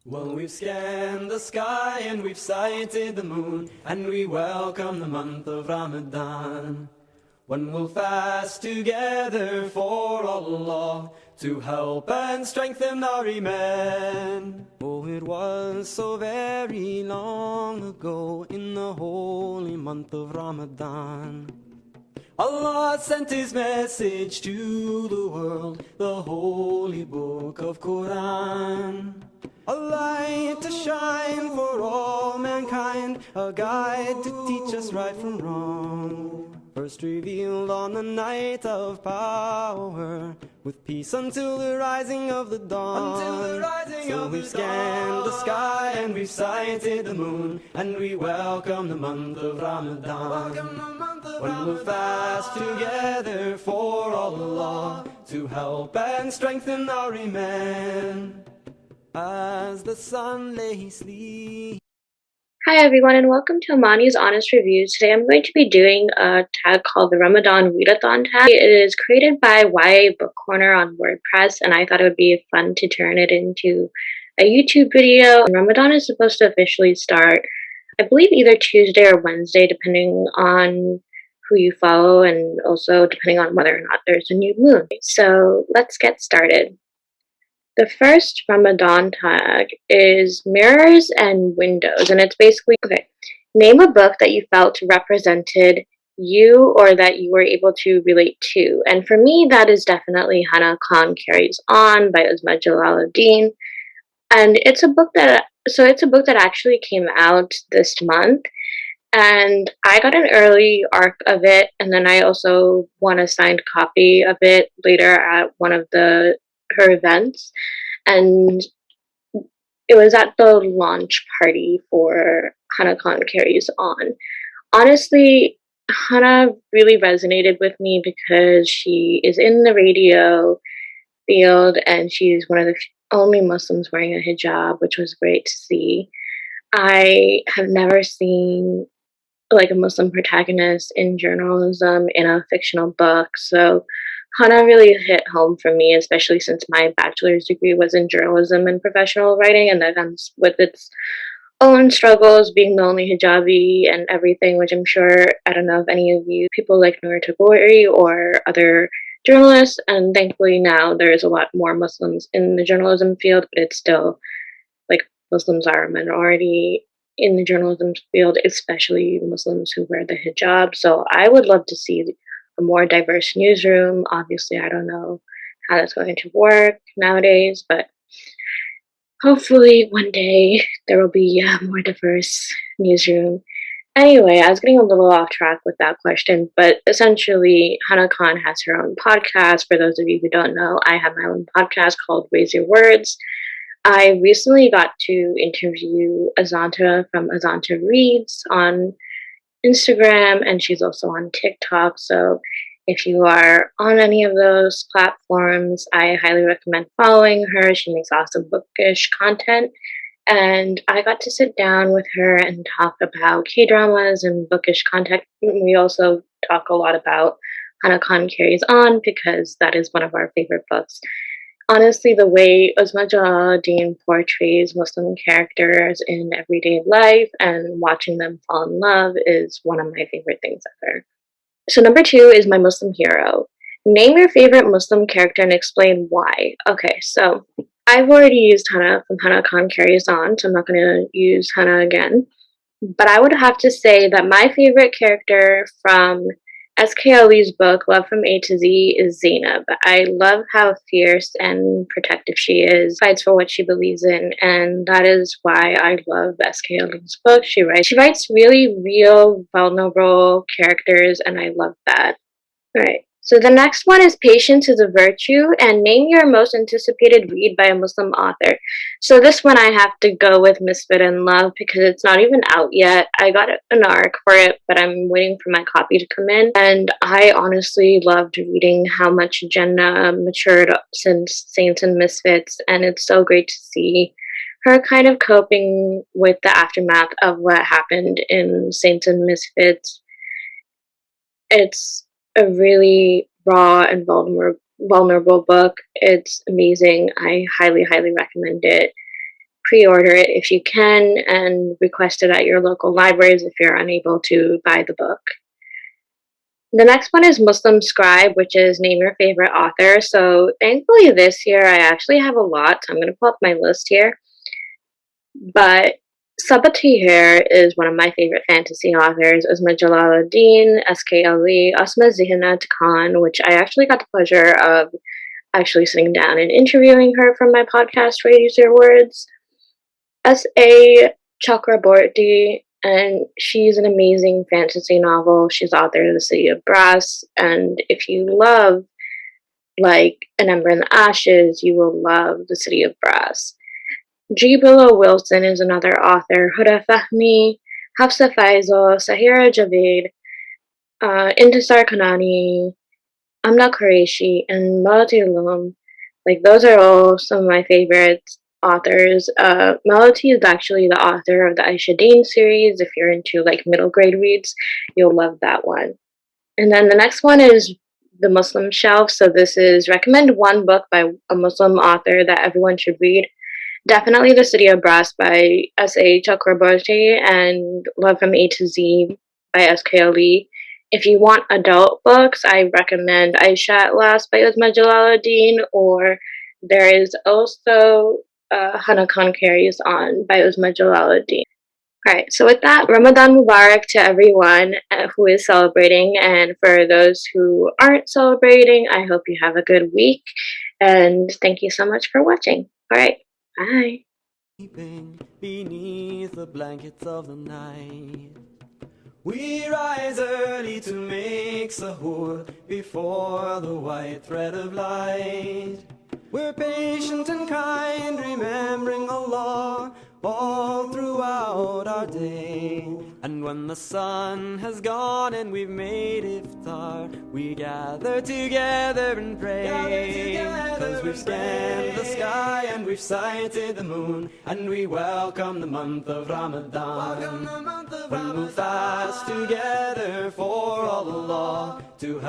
Well, we've scanned the sky and we've sighted the moon, and we welcome the month of Ramadan, when we'll fast together for Allah to help and strengthen our Iman. Oh, it was so very long ago in the holy month of Ramadan, Allah sent His message to the world, the holy book of Quran. A light to shine for all mankind, a guide to teach us right from wrong. First revealed on the night of power, with peace until the rising of the dawn. So we've scanned the sky and we've sighted the moon, and we welcome the month of Ramadan, when we'll fast together for Allah to help and strengthen our Iman. As the sun lay sleep. Hi everyone and welcome to Amani's Honest Reviews. Today I'm going to be doing a tag called the Ramadan Readathon tag. It is created by YA Book Corner on WordPress, and I thought it would be fun to turn it into a YouTube video. Ramadan is supposed to officially start, I believe, either Tuesday or Wednesday, depending on who you follow and also depending on whether or not there's a new moon. So let's get started. The first Ramadan tag is mirrors and windows, and it's basically, name a book that you felt represented you or that you were able to relate to. And for me, that is definitely Hana Khan Carries On by Uzma Jalaluddin. And it's a book that actually came out this month. And I got an early arc of it, and then I also won a signed copy of it later at one of her events, and it was at the launch party for Hana Khan Carries On. Honestly, Hana really resonated with me because she is in the radio field and she's one of the only Muslims wearing a hijab, which was great to see. I have never seen like a Muslim protagonist in journalism in a fictional book, so Hana really hit home for me, especially since my bachelor's degree was in journalism and professional writing, and that comes with its own struggles, being the only hijabi and everything, which I'm sure, I don't know if any of you people like Noor Tagore or other journalists, and thankfully now there's a lot more Muslims in the journalism field, but it's still, like, Muslims are a minority in the journalism field, especially Muslims who wear the hijab, so I would love to see a more diverse newsroom. Obviously, I don't know how that's going to work nowadays, but hopefully one day there will be a more diverse newsroom. Anyway, I was getting a little off track with that question, but essentially, Hana Khan has her own podcast. For those of you who don't know, I have my own podcast called Raise Your Words. I recently got to interview Azanta from Azanta Reads on Instagram, and she's also on TikTok. So if you are on any of those platforms, I highly recommend following her. She makes awesome bookish content. And I got to sit down with her and talk about K-dramas and bookish content. We also talk a lot about Hana Khan Carries On because that is one of our favorite books. Honestly, the way Uzma Jalaluddin portrays Muslim characters in everyday life and watching them fall in love is one of my favorite things ever. So number 2 is my Muslim hero. Name your favorite Muslim character and explain why. Okay, so I've already used Hana from Hana Khan Carries On, so I'm not going to use Hana again. But I would have to say that my favorite character from S.K. Ali's book, Love from A to Z, is Zainab. I love how fierce and protective she is, fights for what she believes in, and that is why I love S.K. Ali's book. She writes really real, vulnerable characters, and I love that. Alright, so the next one is Patience is a Virtue, and name your most anticipated read by a Muslim author. So this one I have to go with Misfit in Love because it's not even out yet. I got an arc for it, but I'm waiting for my copy to come in, and I honestly loved reading how much Jenna matured since Saints and Misfits, and it's so great to see her kind of coping with the aftermath of what happened in Saints and Misfits. It's a really raw and vulnerable book. It's amazing. I highly, highly recommend it. pre-order it if you can and request it at your local libraries if you're unable to buy the book. The next one is Muslim Scribe, which is name your favorite author. So thankfully this year I actually have a lot. So I'm going to pull up my list here. But Sabati here is one of my favorite fantasy authors. Uzma Jalaluddin, S.K. Ali, Asma Zihinat Khan, which I actually got the pleasure of actually sitting down and interviewing her from my podcast, Raise Your Words. S.A. Chakraborty, and she's an amazing fantasy novel. She's the author of The City of Brass, and if you love like An Ember in the Ashes, you will love The City of Brass. G. Willow Wilson is another author. Huda Fahmi, Hafsa Faisal, Sahira Javed, Intisar Kanani, Amna Qureshi, and Melody Loom. Like, those are all some of my favorite authors. Melody is actually the author of the Aisha Dane series. If you're into like middle grade reads, you'll love that one. And then the next one is The Muslim Shelf. So this is recommend one book by a Muslim author that everyone should read. Definitely The City of Brass by S.A. Chakraborty and Love from A to Z by S.K. Ali. If you want adult books, I recommend Aisha at Last by Uzma Jalaluddin, or there is also Hana Khan Carries On by Uzma Jalaluddin. Alright, so with that, Ramadan Mubarak to everyone who is celebrating, and for those who aren't celebrating, I hope you have a good week, and thank you so much for watching. Alright, bye. Sleeping beneath the blankets of the night, we rise early to make sahur before the white thread of light. We're patient and kind, remembering Allah all throughout our day. And when the sun has gone and we've made iftar, we gather together and pray. 'Cause we've scanned the sky and we've sighted the moon, and we welcome the month of Ramadan. When we'll fast together for Allah to help